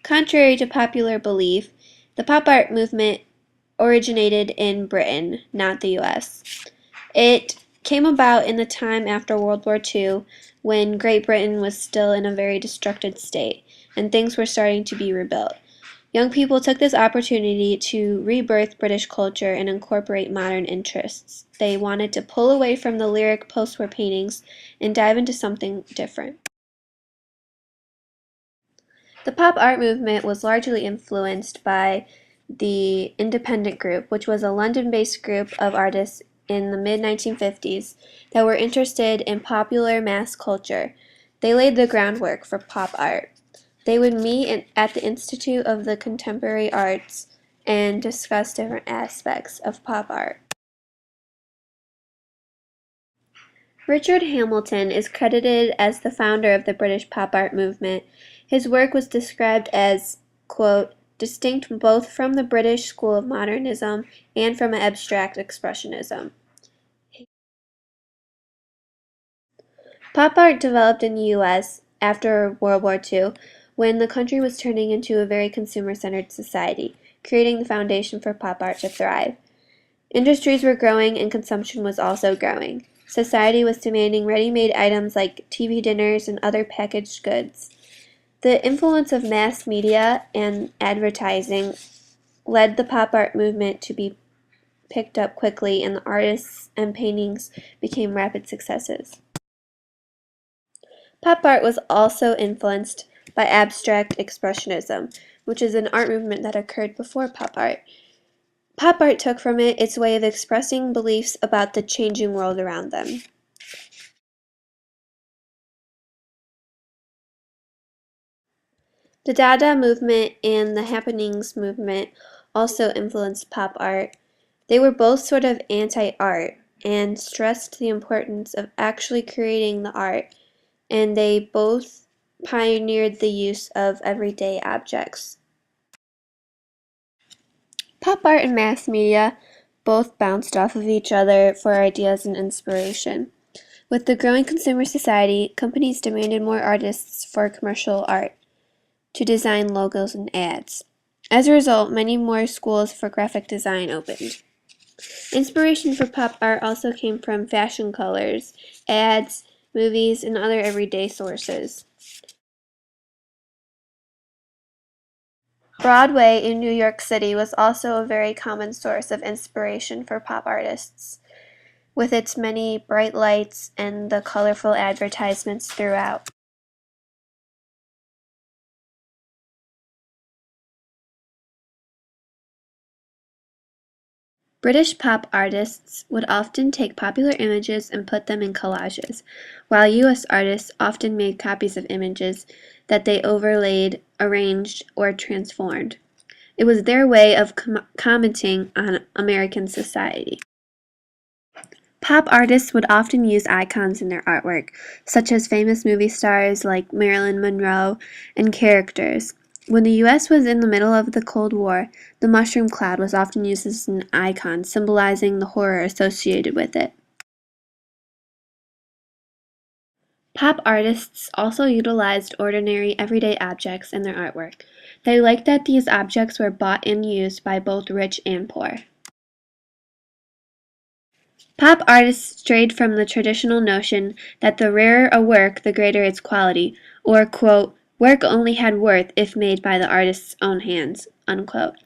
Contrary to popular belief, the pop art movement originated in Britain, not the US. It came about in the time after World War II, when Great Britain was still in a very destructive state, and things were starting to be rebuilt. Young people took this opportunity to rebirth British culture and incorporate modern interests. They wanted to pull away from the lyric post-war paintings and dive into something different. The pop art movement was largely influenced by the Independent Group, which was a London-based group of artists in the mid-1950s that were interested in popular mass culture. They laid the groundwork for pop art. They would meet at the Institute of the Contemporary Arts and discuss different aspects of pop art. Richard Hamilton is credited as the founder of the British pop art movement. His work was described as, quote, distinct both from the British school of modernism and from abstract expressionism. Pop art developed in the US after World War II, when the country was turning into a very consumer-centered society, creating the foundation for pop art to thrive. Industries were growing and consumption was also growing. Society was demanding ready-made items like TV dinners and other packaged goods. The influence of mass media and advertising led the pop art movement to be picked up quickly, and the artists and paintings became rapid successes. Pop art was also influenced by abstract expressionism, which is an art movement that occurred before pop art. Pop art took from it its way of expressing beliefs about the changing world around them. The Dada movement and the Happenings movement also influenced pop art. They were both sort of anti-art and stressed the importance of actually creating the art, and they both pioneered the use of everyday objects. Pop art and mass media both bounced off of each other for ideas and inspiration. With the growing consumer society, companies demanded more artists for commercial art to design logos and ads. As a result, many more schools for graphic design opened. Inspiration for pop art also came from fashion colors, ads, movies, and other everyday sources. Broadway in New York City was also a very common source of inspiration for pop artists, with its many bright lights and the colorful advertisements throughout. British pop artists would often take popular images and put them in collages, while US artists often made copies of images that they overlaid, arranged, or transformed. It was their way of commenting on American society. Pop artists would often use icons in their artwork, such as famous movie stars like Marilyn Monroe and characters. When the US was in the middle of the Cold War, the mushroom cloud was often used as an icon, symbolizing the horror associated with it. Pop artists also utilized ordinary, everyday objects in their artwork. They liked that these objects were bought and used by both rich and poor. Pop artists strayed from the traditional notion that the rarer a work, the greater its quality, or, quote, work only had worth if made by the artist's own hands, unquote.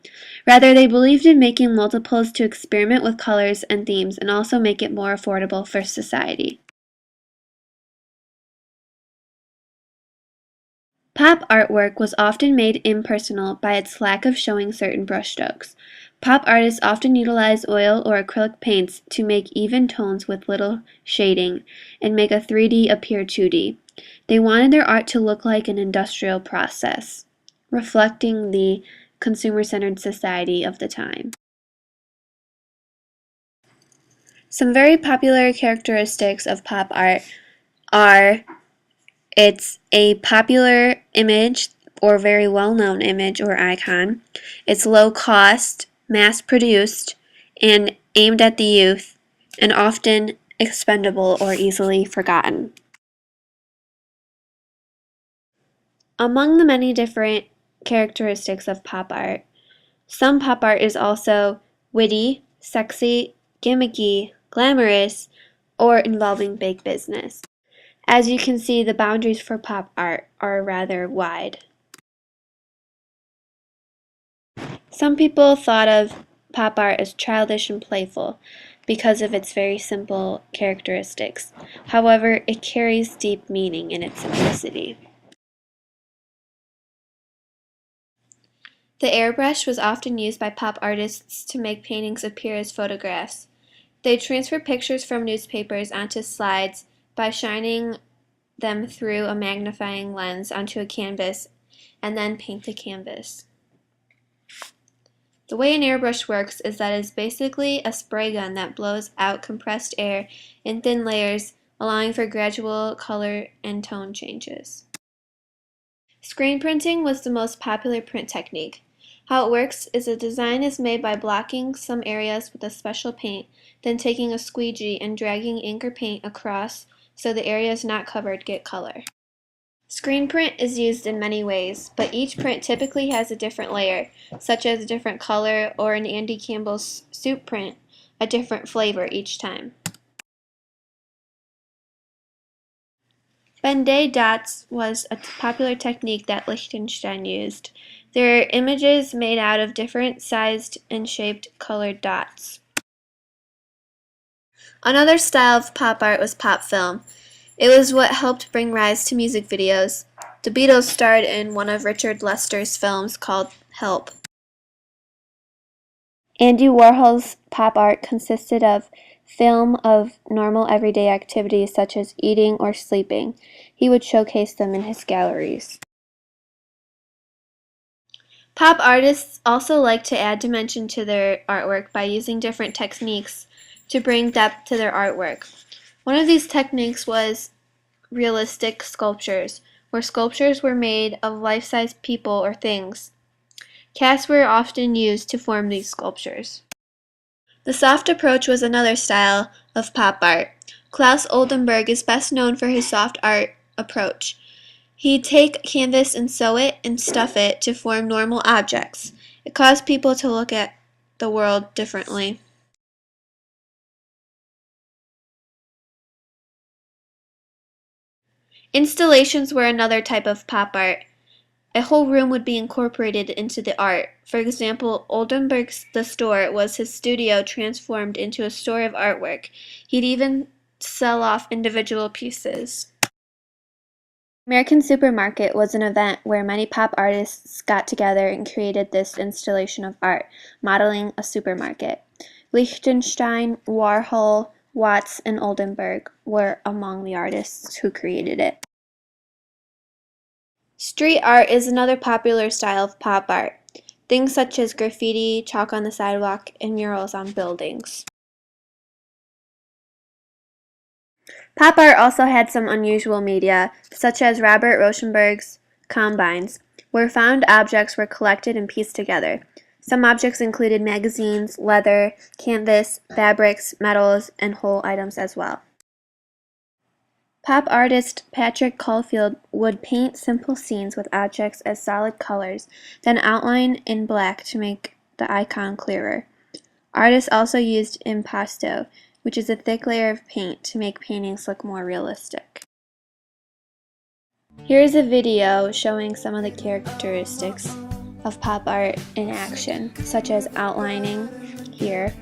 Rather, they believed in making multiples to experiment with colors and themes and also make it more affordable for society. Pop artwork was often made impersonal by its lack of showing certain brushstrokes. Pop artists often utilize oil or acrylic paints to make even tones with little shading and make a 3D appear 2D. They wanted their art to look like an industrial process, reflecting the consumer-centered society of the time. Some very popular characteristics of pop art are it's a popular image or very well-known image or icon. It's low cost, mass-produced, and aimed at the youth, and often expendable or easily forgotten. Among the many different characteristics of pop art. Some pop art is also witty, sexy, gimmicky, glamorous, or involving big business. As you can see, the boundaries for pop art are rather wide. Some people thought of pop art as childish and playful because of its very simple characteristics. However, it carries deep meaning in its simplicity. The airbrush was often used by pop artists to make paintings appear as photographs. They transfer pictures from newspapers onto slides by shining them through a magnifying lens onto a canvas and then paint the canvas. The way an airbrush works is that it is basically a spray gun that blows out compressed air in thin layers, allowing for gradual color and tone changes. Screen printing was the most popular print technique. How it works is a design is made by blocking some areas with a special paint, then taking a squeegee and dragging ink or paint across so the areas not covered get color. Screen print is used in many ways, but each print typically has a different layer, such as a different color, or in Andy Campbell's soup print, a different flavor each time. Ben-Day dots was a popular technique that Lichtenstein used. They are images made out of different sized and shaped colored dots. Another style of pop art was pop film. It was what helped bring rise to music videos. The Beatles starred in one of Richard Lester's films called Help. Andy Warhol's pop art consisted of film of normal everyday activities such as eating or sleeping. He would showcase them in his galleries. Pop artists also like to add dimension to their artwork by using different techniques to bring depth to their artwork. One of these techniques was realistic sculptures, where sculptures were made of life-size people or things. Casts were often used to form these sculptures. The soft approach was another style of pop art. Claes Oldenburg is best known for his soft art approach. He'd take canvas and sew it and stuff it to form normal objects. It caused people to look at the world differently. Installations were another type of pop art. A whole room would be incorporated into the art. For example, Oldenburg's The Store was his studio transformed into a store of artwork. He'd even sell off individual pieces. American Supermarket was an event where many pop artists got together and created this installation of art, modeling a supermarket. Lichtenstein, Warhol, Watts, and Oldenburg were among the artists who created it. Street art is another popular style of pop art. Things such as graffiti, chalk on the sidewalk, and murals on buildings. Pop art also had some unusual media, such as Robert Rauschenberg's combines, where found objects were collected and pieced together. Some objects included magazines, leather, canvas, fabrics, metals, and whole items as well. Pop artist Patrick Caulfield would paint simple scenes with objects as solid colors, then outline in black to make the icon clearer. Artists also used impasto, which is a thick layer of paint to make paintings look more realistic. Here is a video showing some of the characteristics of pop art in action, such as outlining here.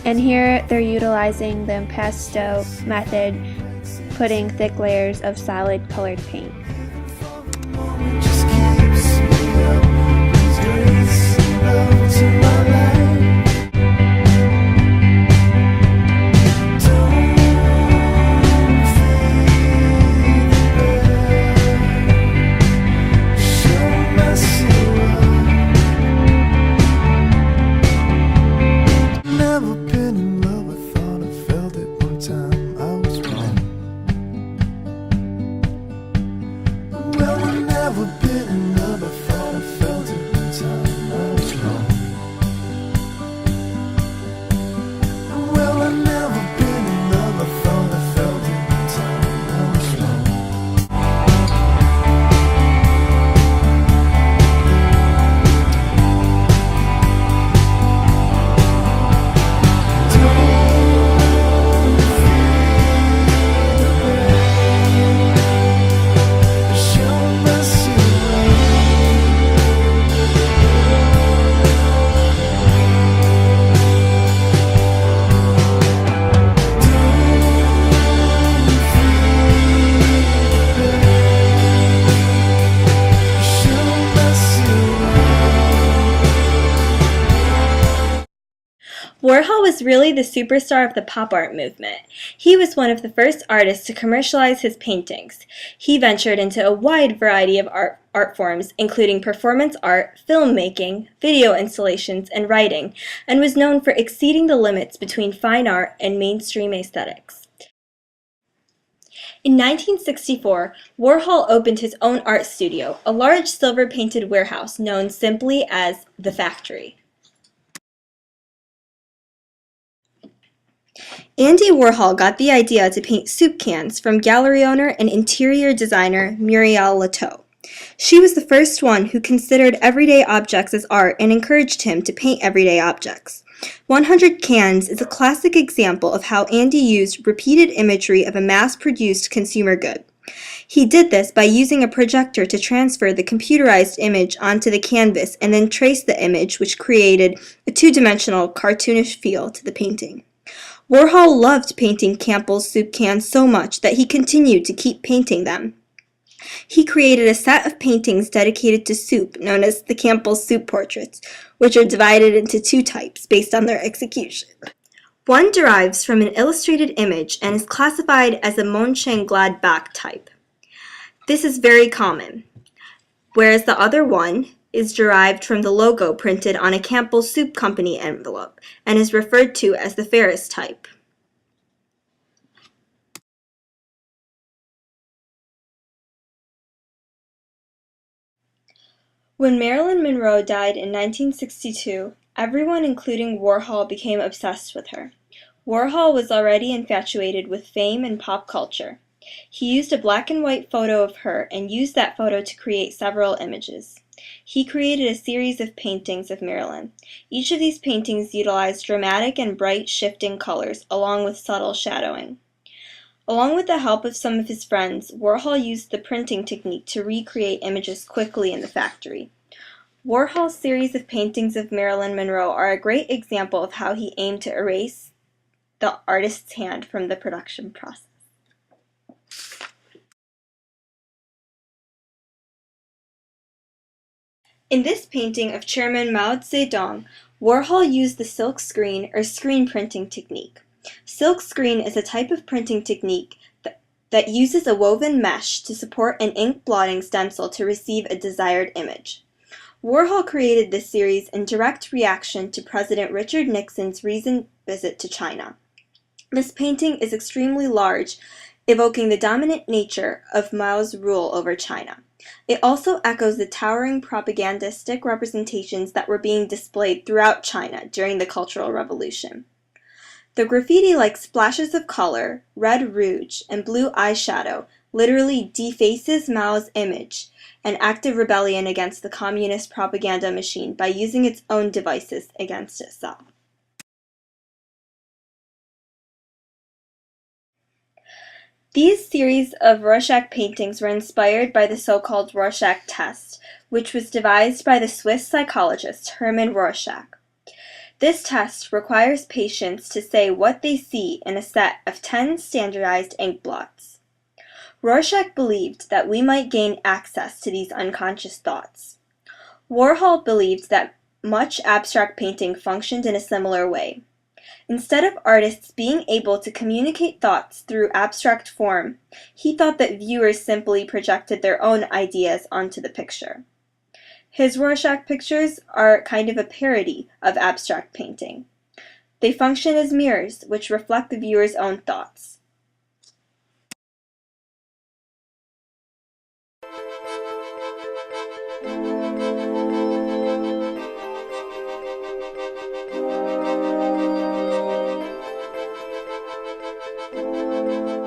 And here they're utilizing the impasto method, putting thick layers of solid colored paint. Warhol was really the superstar of the pop art movement. He was one of the first artists to commercialize his paintings. He ventured into a wide variety of art forms, including performance art, filmmaking, video installations, and writing, and was known for exceeding the limits between fine art and mainstream aesthetics. In 1964, Warhol opened his own art studio, a large silver-painted warehouse known simply as The Factory. Andy Warhol got the idea to paint soup cans from gallery owner and interior designer Muriel Leteau. She was the first one who considered everyday objects as art and encouraged him to paint everyday objects. 100 Cans is a classic example of how Andy used repeated imagery of a mass-produced consumer good. He did this by using a projector to transfer the computerized image onto the canvas and then trace the image, which created a two-dimensional, cartoonish feel to the painting. Warhol loved painting Campbell's soup cans so much that he continued to keep painting them. He created a set of paintings dedicated to soup known as the Campbell's Soup Portraits, which are divided into two types based on their execution. One derives from an illustrated image and is classified as a Mönchengladbach type. This is very common, whereas the other one is derived from the logo printed on a Campbell's Soup Company envelope and is referred to as the Ferris type. When Marilyn Monroe died in 1962, everyone, including Warhol, became obsessed with her. Warhol was already infatuated with fame and pop culture. He used a black and white photo of her and used that photo to create several images. He created a series of paintings of Marilyn. Each of these paintings utilized dramatic and bright shifting colors along with subtle shadowing. Along with the help of some of his friends, Warhol used the printing technique to recreate images quickly in the factory. Warhol's series of paintings of Marilyn Monroe are a great example of how he aimed to erase the artist's hand from the production process. In this painting of Chairman Mao Zedong, Warhol used the silk screen or screen printing technique. Silk screen is a type of printing technique that uses a woven mesh to support an ink blotting stencil to receive a desired image. Warhol created this series in direct reaction to President Richard Nixon's recent visit to China. This painting is extremely large, evoking the dominant nature of Mao's rule over China. It also echoes the towering propagandistic representations that were being displayed throughout China during the Cultural Revolution. The graffiti-like splashes of color, red rouge, and blue eyeshadow literally defaces Mao's image, an active rebellion against the communist propaganda machine by using its own devices against itself. These series of Rorschach paintings were inspired by the so-called Rorschach test, which was devised by the Swiss psychologist Hermann Rorschach. This test requires patients to say what they see in a set of 10 standardized ink blots. Rorschach believed that we might gain access to these unconscious thoughts. Warhol believed that much abstract painting functioned in a similar way. Instead of artists being able to communicate thoughts through abstract form, he thought that viewers simply projected their own ideas onto the picture. His Rorschach pictures are kind of a parody of abstract painting. They function as mirrors, which reflect the viewer's own thoughts.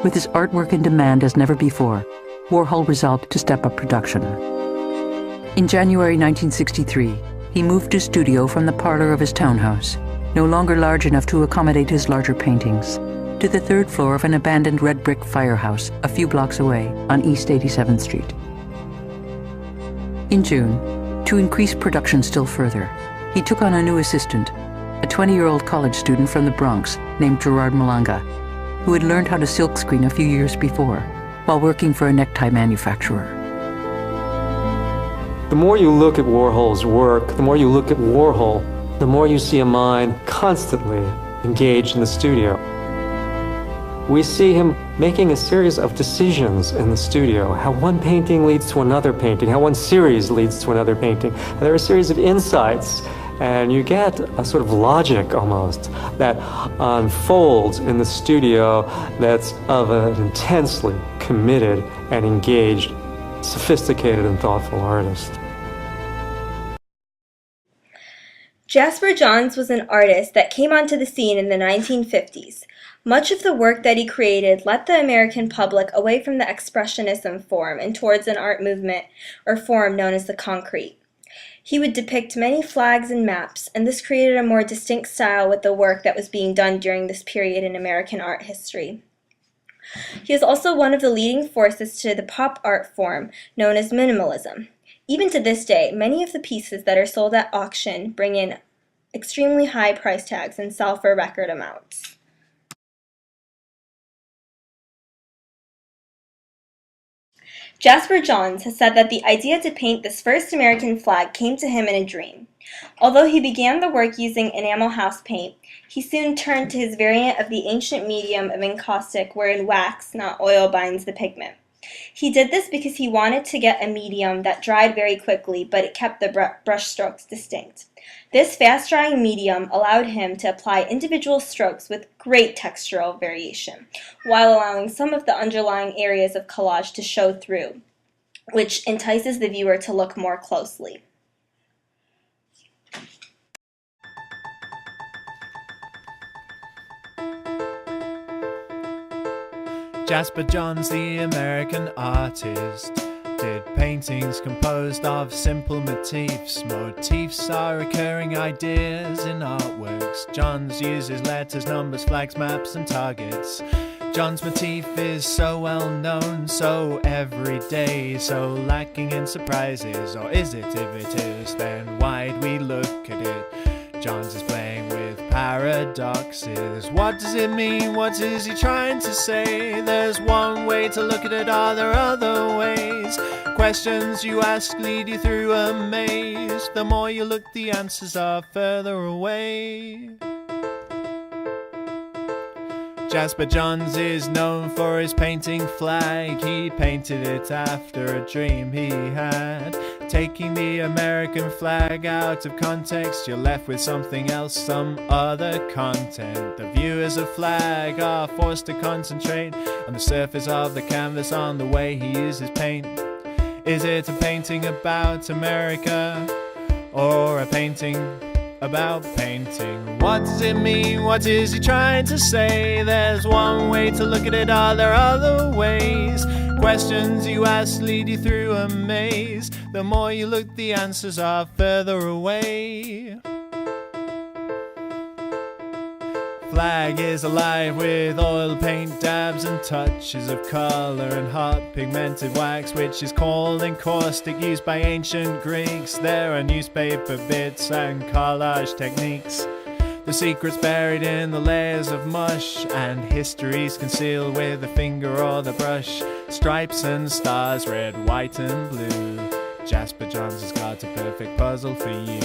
With his artwork in demand as never before, Warhol resolved to step up production. In January 1963, he moved his studio from the parlor of his townhouse, no longer large enough to accommodate his larger paintings, to the third floor of an abandoned red brick firehouse a few blocks away on East 87th Street. In June, to increase production still further, he took on a new assistant, a 20-year-old college student from the Bronx named Gerard Malanga, who had learned how to silkscreen a few years before while working for a necktie manufacturer. The more you look at Warhol's work, the more you look at Warhol, the more you see a mind constantly engaged in the studio. We see him making a series of decisions in the studio, how one painting leads to another painting, how one series leads to another painting. And there are a series of insights, and you get a sort of logic almost that unfolds in the studio that's of an intensely committed and engaged, sophisticated and thoughtful artist. Jasper Johns was an artist that came onto the scene in the 1950s. Much of the work that he created led the American public away from the Expressionism form and towards an art movement or form known as the concrete. He would depict many flags and maps, and this created a more distinct style with the work that was being done during this period in American art history. He is also one of the leading forces to the pop art form known as minimalism. Even to this day, many of the pieces that are sold at auction bring in extremely high price tags and sell for record amounts. Jasper Johns has said that the idea to paint this first American flag came to him in a dream. Although he began the work using enamel house paint, he soon turned to his variant of the ancient medium of encaustic, wherein wax, not oil, binds the pigment. He did this because he wanted to get a medium that dried very quickly, but it kept the brush strokes distinct. This fast-drying medium allowed him to apply individual strokes with great textural variation, while allowing some of the underlying areas of collage to show through, which entices the viewer to look more closely. Jasper Johns, the American artist, did paintings composed of simple motifs. Motifs are recurring ideas in artworks. Johns uses letters, numbers, flags, maps, and targets. John's motif is so well known, so everyday, so lacking in surprises. Or is it? If it is, then why'd we look at it? Johns is playing with paradoxes. What does it mean? What is he trying to say? There's one way to look at it, are there other ways? Questions you ask lead you through a maze. The more you look, the answers are further away. Jasper Johns is known for his painting flag. He painted it after a dream he had. Taking the American flag out of context, you're left with something else, some other content. The viewers of flag are forced to concentrate on the surface of the canvas, on the way he uses paint. Is it a painting about America, or a painting about painting? What does it mean? What is he trying to say? There's one way to look at it, are there other ways? Questions you ask lead you through a maze. The more you look, the answers are further away. Flag is alive with oil paint dabs and touches of color and hot pigmented wax, which is called encaustic, used by ancient Greeks. There are newspaper bits and collage techniques. The secret's buried in the layers of mush, and history's concealed with the finger or the brush. Stripes and stars, red, white and blue. Jasper Johns has got a perfect puzzle for you.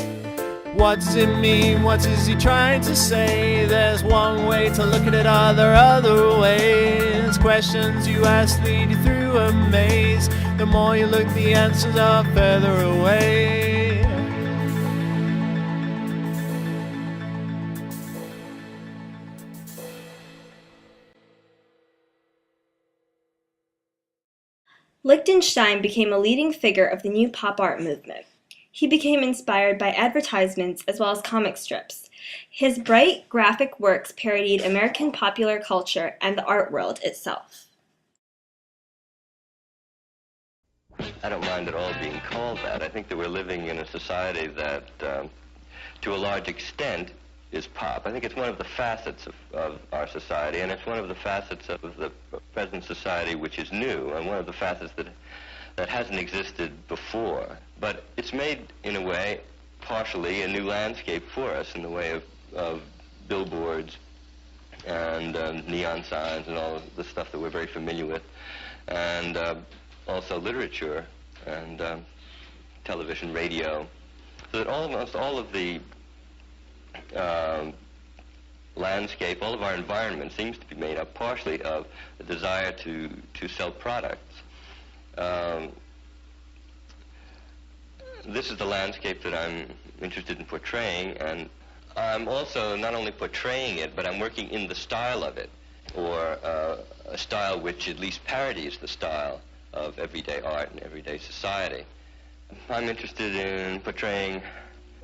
What does it mean? What is he trying to say? There's one way to look at it, are there other ways? Questions you ask lead you through a maze. The more you look, the answers are further away. Lichtenstein became a leading figure of the new pop art movement. He became inspired by advertisements as well as comic strips. His bright, graphic works parodied American popular culture and the art world itself. I don't mind at all being called that. I think that we're living in a society that, to a large extent, is pop. I think it's one of the facets of our society, and it's one of the facets of the present society which is new, and one of the facets that hasn't existed before. But it's made, in a way, partially a new landscape for us in the way of billboards and neon signs and all of the stuff that we're very familiar with, and also literature and television, radio, so that almost all of the landscape, all of our environment seems to be made up partially of the desire to sell products. This is the landscape that I'm interested in portraying, and I'm also not only portraying it, but I'm working in the style of it, or a style which at least parodies the style of everyday art and everyday society. I'm interested in portraying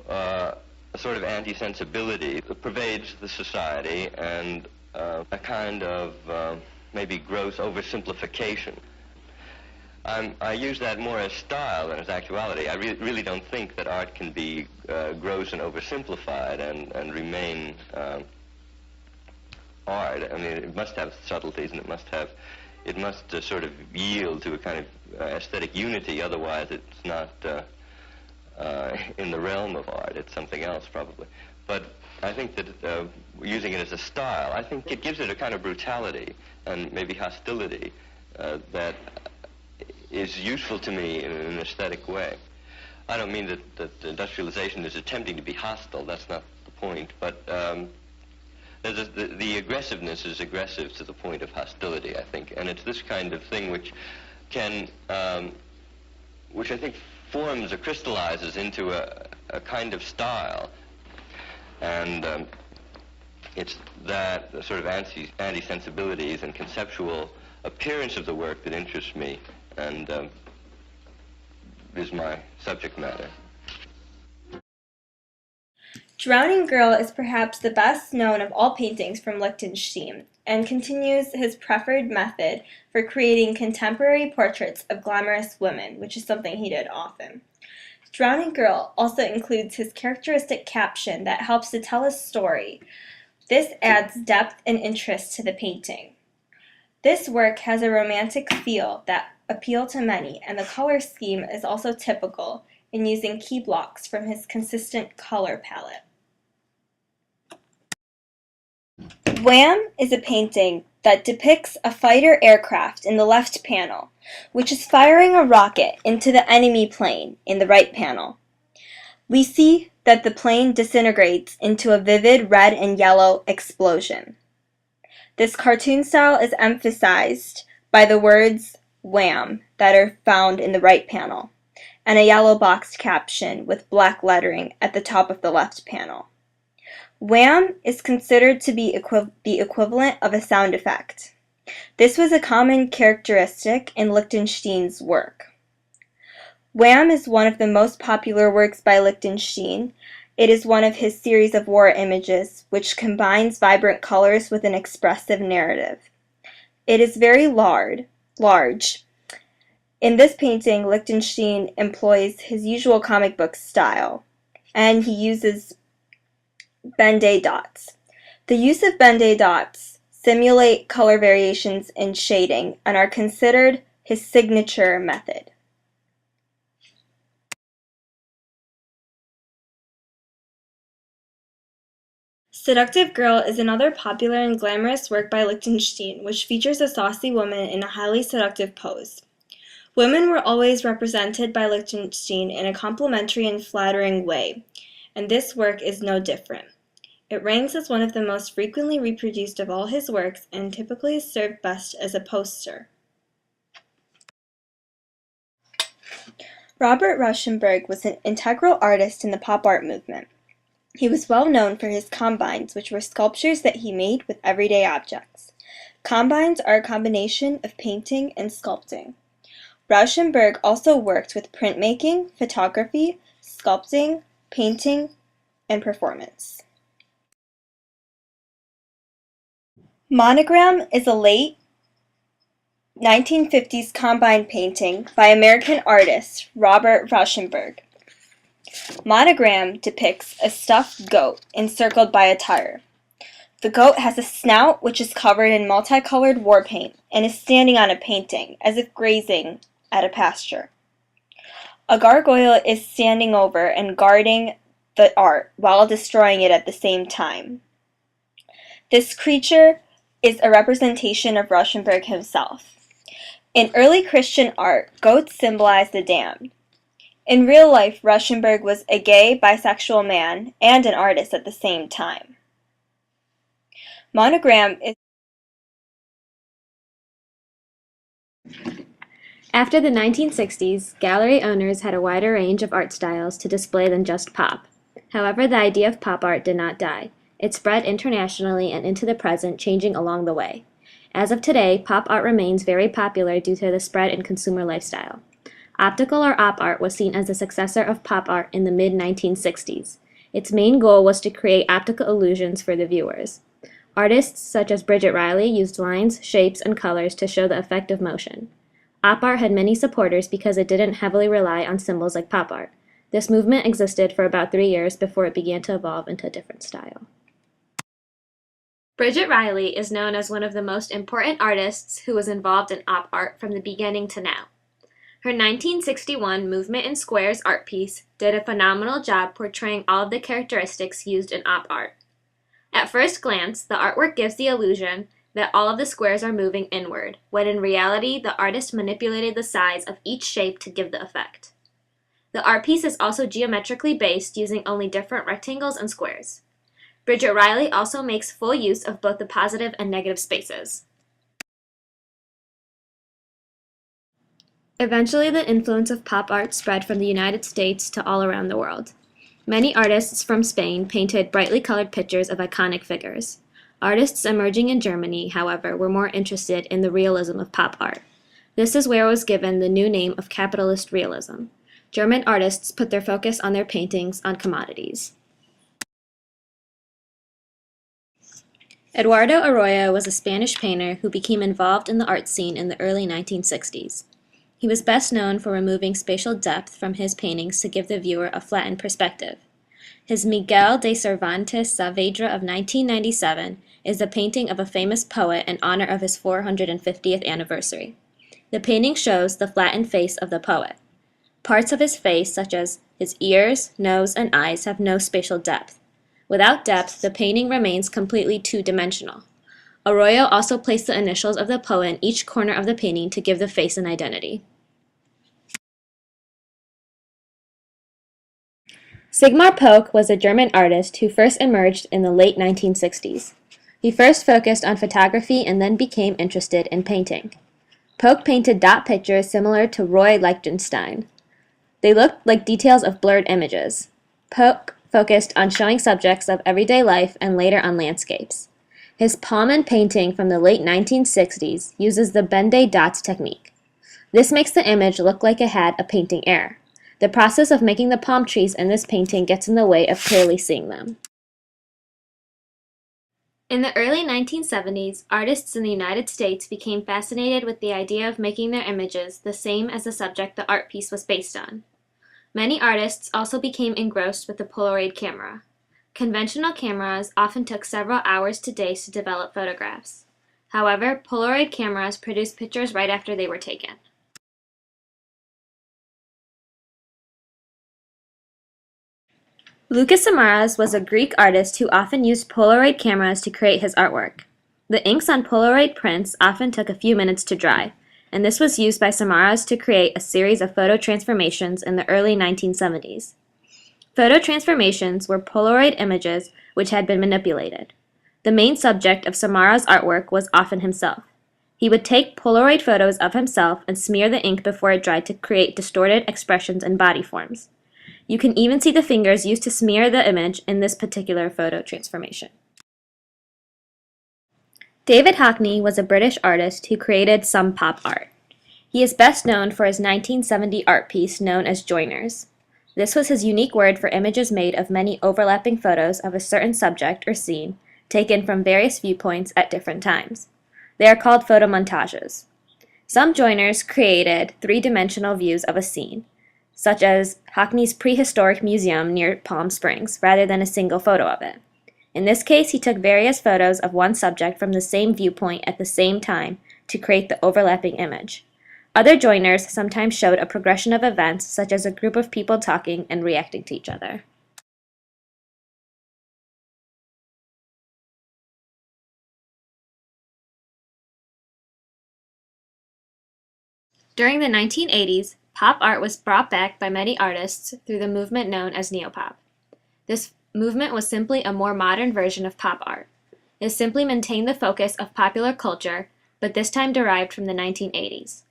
a sort of anti-sensibility that pervades the society, and a kind of maybe gross oversimplification. I use that more as style than as actuality. I really don't think that art can be gross and oversimplified and remain art. I mean, it must have subtleties, and it must sort of yield to a kind of aesthetic unity. Otherwise, it's not in the realm of art. It's something else, probably. But I think that using it as a style, I think it gives it a kind of brutality and maybe hostility that is useful to me in an aesthetic way. I don't mean that industrialization is attempting to be hostile. That's not the point. But the aggressiveness is aggressive to the point of hostility, I think. And it's this kind of thing which can, which I think forms or crystallizes into a kind of style. And it's that sort of anti-sensibilities and conceptual appearance of the work that interests me, and is my subject matter. Drowning Girl is perhaps the best known of all paintings from Lichtenstein, and continues his preferred method for creating contemporary portraits of glamorous women, which is something he did often. Drowning Girl also includes his characteristic caption that helps to tell a story. This adds depth and interest to the painting. This work has a romantic feel that appeals to many, and the color scheme is also typical in using key blocks from his consistent color palette. Wham is a painting that depicts a fighter aircraft in the left panel, which is firing a rocket into the enemy plane in the right panel. We see that the plane disintegrates into a vivid red and yellow explosion. This cartoon style is emphasized by the words Wham that are found in the right panel, and a yellow boxed caption with black lettering at the top of the left panel. Wham is considered to be the equivalent of a sound effect. This was a common characteristic in Lichtenstein's work. Wham is one of the most popular works by Lichtenstein. It is one of his series of war images, which combines vibrant colors with an expressive narrative. It is very large. In this painting, Lichtenstein employs his usual comic book style, and he uses Ben-Day dots. The use of Ben-Day dots simulate color variations in shading and are considered his signature method. Seductive Girl is another popular and glamorous work by Lichtenstein, which features a saucy woman in a highly seductive pose. Women were always represented by Lichtenstein in a complimentary and flattering way, and this work is no different. It ranks as one of the most frequently reproduced of all his works and typically is served best as a poster. Robert Rauschenberg was an integral artist in the pop art movement. He was well known for his combines, which were sculptures that he made with everyday objects. Combines are a combination of painting and sculpting. Rauschenberg also worked with printmaking, photography, sculpting, painting, and performance. Monogram is a late 1950s combine painting by American artist Robert Rauschenberg. Monogram depicts a stuffed goat encircled by a tire. The goat has a snout which is covered in multicolored war paint and is standing on a painting, as if grazing at a pasture. A gargoyle is standing over and guarding the art while destroying it at the same time. This creature is a representation of Rauschenberg himself. In early Christian art, goats symbolize the damned. In real life, Rauschenberg was a gay, bisexual man and an artist at the same time. Monogram is After the 1960s, gallery owners had a wider range of art styles to display than just pop. However, the idea of pop art did not die. It spread internationally and into the present, changing along the way. As of today, pop art remains very popular due to the spread in consumer lifestyle. Optical or op art was seen as the successor of pop art in the mid-1960s. Its main goal was to create optical illusions for the viewers. Artists such as Bridget Riley used lines, shapes, and colors to show the effect of motion. Op art had many supporters because it didn't heavily rely on symbols like pop art. This movement existed for about 3 years before it began to evolve into a different style. Bridget Riley is known as one of the most important artists who was involved in op art from the beginning to now. Her 1961 Movement in Squares art piece did a phenomenal job portraying all of the characteristics used in op art. At first glance, the artwork gives the illusion that all of the squares are moving inward, when in reality the artist manipulated the size of each shape to give the effect. The art piece is also geometrically based, using only different rectangles and squares. Bridget Riley also makes full use of both the positive and negative spaces. Eventually, the influence of pop art spread from the United States to all around the world. Many artists from Spain painted brightly colored pictures of iconic figures. Artists emerging in Germany, however, were more interested in the realism of pop art. This is where it was given the new name of capitalist realism. German artists put their focus on their paintings on commodities. Eduardo Arroyo was a Spanish painter who became involved in the art scene in the early 1960s. He was best known for removing spatial depth from his paintings to give the viewer a flattened perspective. His Miguel de Cervantes Saavedra of 1997 is a painting of a famous poet in honor of his 450th anniversary. The painting shows the flattened face of the poet. Parts of his face, such as his ears, nose, and eyes, have no spatial depth. Without depth, the painting remains completely two-dimensional. Arroyo also placed the initials of the poet in each corner of the painting to give the face an identity. Sigmar Polke was a German artist who first emerged in the late 1960s. He first focused on photography and then became interested in painting. Polke painted dot pictures similar to Roy Lichtenstein. They looked like details of blurred images. Polke focused on showing subjects of everyday life and later on landscapes. His Palmen painting from the late 1960s uses the Ben-Day dots technique. This makes the image look like it had a painting error. The process of making the palm trees in this painting gets in the way of clearly seeing them. In the early 1970s, artists in the United States became fascinated with the idea of making their images the same as the subject the art piece was based on. Many artists also became engrossed with the Polaroid camera. Conventional cameras often took several hours to days to develop photographs. However, Polaroid cameras produced pictures right after they were taken. Lucas Samaras was a Greek artist who often used Polaroid cameras to create his artwork. The inks on Polaroid prints often took a few minutes to dry, and this was used by Samaras to create a series of photo transformations in the early 1970s. Photo transformations were Polaroid images which had been manipulated. The main subject of Samaras' artwork was often himself. He would take Polaroid photos of himself and smear the ink before it dried to create distorted expressions and body forms. You can even see the fingers used to smear the image in this particular photo transformation. David Hockney was a British artist who created some pop art. He is best known for his 1970 art piece known as Joiners. This was his unique word for images made of many overlapping photos of a certain subject or scene, taken from various viewpoints at different times. They are called photomontages. Some joiners created three-dimensional views of a scene, such as Hockney's prehistoric museum near Palm Springs, rather than a single photo of it. In this case, he took various photos of one subject from the same viewpoint at the same time to create the overlapping image. Other joiners sometimes showed a progression of events, such as a group of people talking and reacting to each other. During the 1980s, pop art was brought back by many artists through the movement known as neopop. This movement was simply a more modern version of pop art. It simply maintained the focus of popular culture, but this time derived from the 1980s.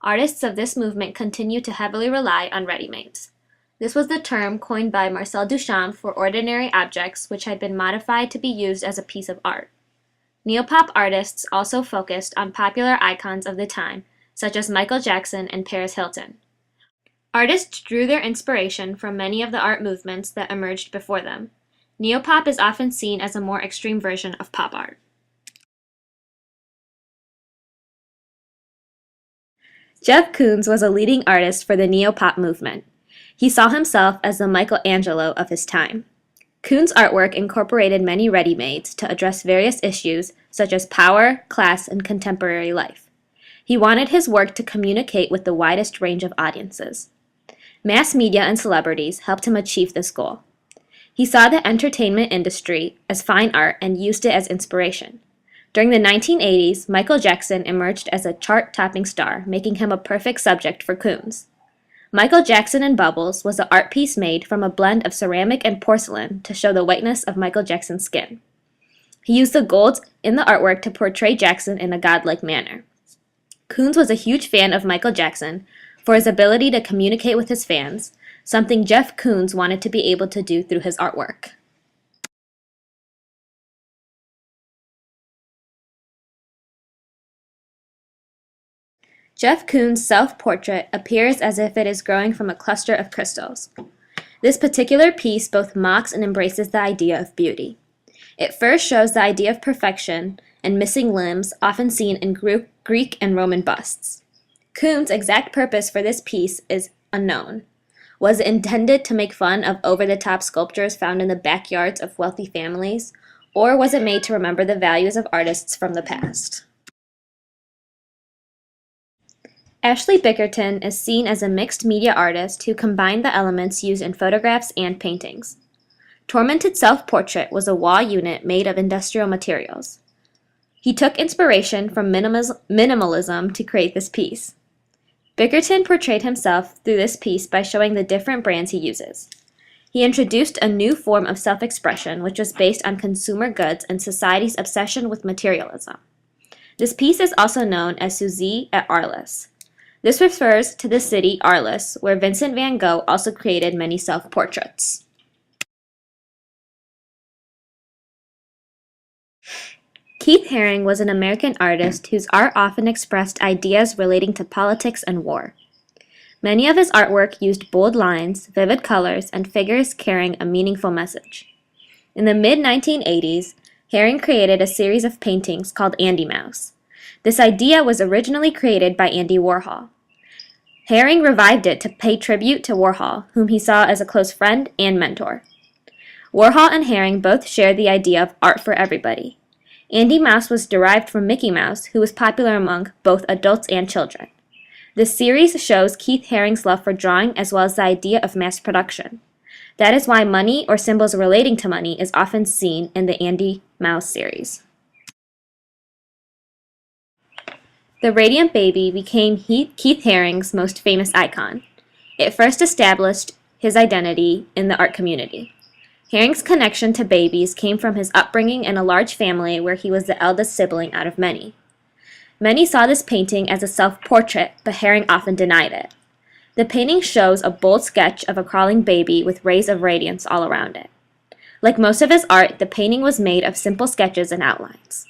Artists of this movement continue to heavily rely on ready-mades. This was the term coined by Marcel Duchamp for ordinary objects which had been modified to be used as a piece of art. Neopop artists also focused on popular icons of the time, such as Michael Jackson and Paris Hilton. Artists drew their inspiration from many of the art movements that emerged before them. Neopop is often seen as a more extreme version of pop art. Jeff Koons was a leading artist for the neopop movement. He saw himself as the Michelangelo of his time. Koons' artwork incorporated many ready-mades to address various issues such as power, class, and contemporary life. He wanted his work to communicate with the widest range of audiences. Mass media and celebrities helped him achieve this goal. He saw the entertainment industry as fine art and used it as inspiration. During the 1980s, Michael Jackson emerged as a chart-topping star, making him a perfect subject for Koons. Michael Jackson in Bubbles was an art piece made from a blend of ceramic and porcelain to show the whiteness of Michael Jackson's skin. He used the gold in the artwork to portray Jackson in a godlike manner. Koons was a huge fan of Michael Jackson for his ability to communicate with his fans, something Jeff Koons wanted to be able to do through his artwork. Jeff Koons' self-portrait appears as if it is growing from a cluster of crystals. This particular piece both mocks and embraces the idea of beauty. It first shows the idea of perfection and missing limbs often seen in Greek and Roman busts. Koons' exact purpose for this piece is unknown. Was it intended to make fun of over-the-top sculptures found in the backyards of wealthy families, or was it made to remember the values of artists from the past? Ashley Bickerton is seen as a mixed media artist who combined the elements used in photographs and paintings. Tormented Self-Portrait was a wall unit made of industrial materials. He took inspiration from minimalism to create this piece. Bickerton portrayed himself through this piece by showing the different brands he uses. He introduced a new form of self-expression which was based on consumer goods and society's obsession with materialism. This piece is also known as Suzie at Arles. This refers to the city Arles, where Vincent van Gogh also created many self-portraits. Keith Haring was an American artist whose art often expressed ideas relating to politics and war. Many of his artwork used bold lines, vivid colors, and figures carrying a meaningful message. In the mid-1980s, Haring created a series of paintings called Andy Mouse. This idea was originally created by Andy Warhol. Haring revived it to pay tribute to Warhol, whom he saw as a close friend and mentor. Warhol and Haring both shared the idea of art for everybody. Andy Mouse was derived from Mickey Mouse, who was popular among both adults and children. This series shows Keith Haring's love for drawing as well as the idea of mass production. That is why money or symbols relating to money is often seen in the Andy Mouse series. The Radiant Baby became Keith Haring's most famous icon. It first established his identity in the art community. Haring's connection to babies came from his upbringing in a large family where he was the eldest sibling out of many. Many saw this painting as a self-portrait, but Haring often denied it. The painting shows a bold sketch of a crawling baby with rays of radiance all around it. Like most of his art, the painting was made of simple sketches and outlines.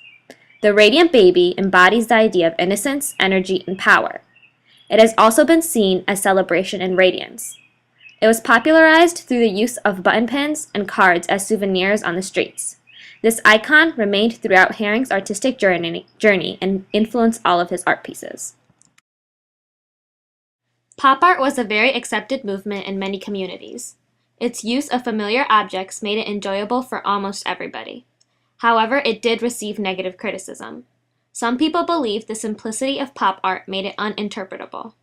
The Radiant Baby embodies the idea of innocence, energy, and power. It has also been seen as celebration and radiance. It was popularized through the use of button pins and cards as souvenirs on the streets. This icon remained throughout Haring's artistic journey and influenced all of his art pieces. Pop art was a very accepted movement in many communities. Its use of familiar objects made it enjoyable for almost everybody. However, it did receive negative criticism. Some people believed the simplicity of pop art made it uninterpretable.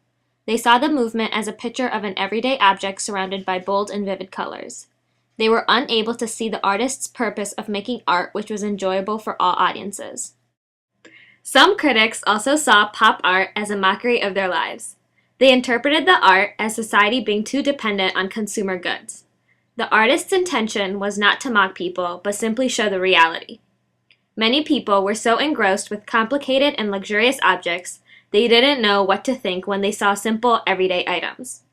They saw the movement as a picture of an everyday object surrounded by bold and vivid colors. They were unable to see the artist's purpose of making art which was enjoyable for all audiences. Some critics also saw pop art as a mockery of their lives. They interpreted the art as society being too dependent on consumer goods. The artist's intention was not to mock people, but simply show the reality. Many people were so engrossed with complicated and luxurious objects, they didn't know what to think when they saw simple, everyday items.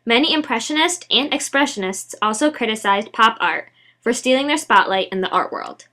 Many Impressionists and Expressionists also criticized pop art for stealing their spotlight in the art world.